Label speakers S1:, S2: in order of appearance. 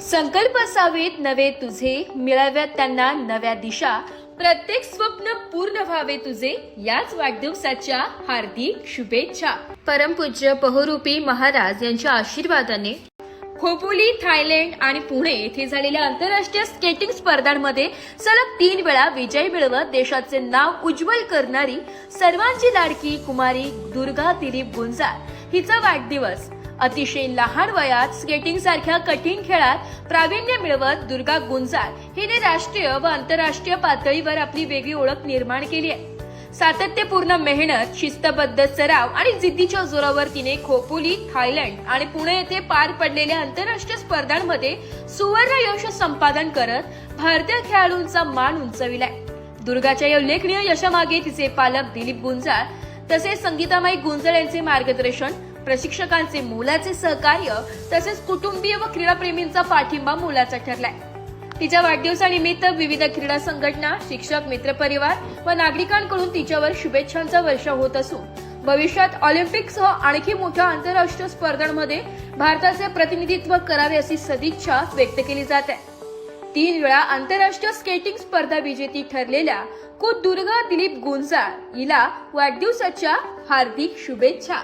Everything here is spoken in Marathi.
S1: संकल्प असावेत नवे तुझे, मिळाव्यात त्यांना नव्या दिशा, प्रत्येक स्वप्न पूर्ण व्हावे तुझे, याच वाढदिवसाच्या हार्दिक शुभेच्छा. परमपूज्य बहुरूपी महाराज यांच्या आशीर्वादाने खोपोली, थायलंड आणि पुणे येथे झालेल्या आंतरराष्ट्रीय स्केटिंग स्पर्धांमध्ये सलग 3 वेळा विजय मिळवत देशाचे नाव उज्ज्वल करणारी सर्वांची लाडकी कुमारी दुर्गा दिलीप गुंजार हिचा वाढदिवस. अतिशय लहान वयात स्केटिंग सारख्या कठीण खेळात प्रावीण्य मिळवत दुर्गा गुंजार हिने राष्ट्रीय व आंतरराष्ट्रीय पातळीवर आपली वेगळी ओळख निर्माण केली आहे. सातत्यपूर्ण मेहनत, शिस्तबद्ध सराव आणि जिद्दीच्या जोरावर तिने खोपोली, थायलंड आणि पुणे येथे पार पडलेल्या आंतरराष्ट्रीय स्पर्धांमध्ये सुवर्ण यश संपादन करत भारतीय खेळाडूंचा मान उंचाविलाय. दुर्गाच्या या उल्लेखनीय यशामागे तिचे पालक दिलीप गुंजार तसेच संगीतामाई गुंजार यांचे मार्गदर्शन, प्रशिक्षकांचे मोलाचे सहकार्य तसेच कुटुंबीय व क्रीडाप्रेमींचा पाठिंबा मोलाचा ठरलाय. तिच्या वाढदिवसानिमित्त विविध क्रीडा संघटना, शिक्षक, मित्रपरिवार व नागरिकांकडून तिच्यावर शुभेच्छांचा वर्षाव होत असून भविष्यात ऑलिम्पिकसह आणखी मोठ्या आंतरराष्ट्रीय स्पर्धांमध्ये भारताचे प्रतिनिधित्व करावे अशी सदिच्छा व्यक्त केली जात आहे. 3 वेळा आंतरराष्ट्रीय स्केटिंग स्पर्धा विजेती ठरलेल्या दुर्गा दिलीप गुंजार हिला वाढदिवसाच्या हार्दिक शुभेच्छा.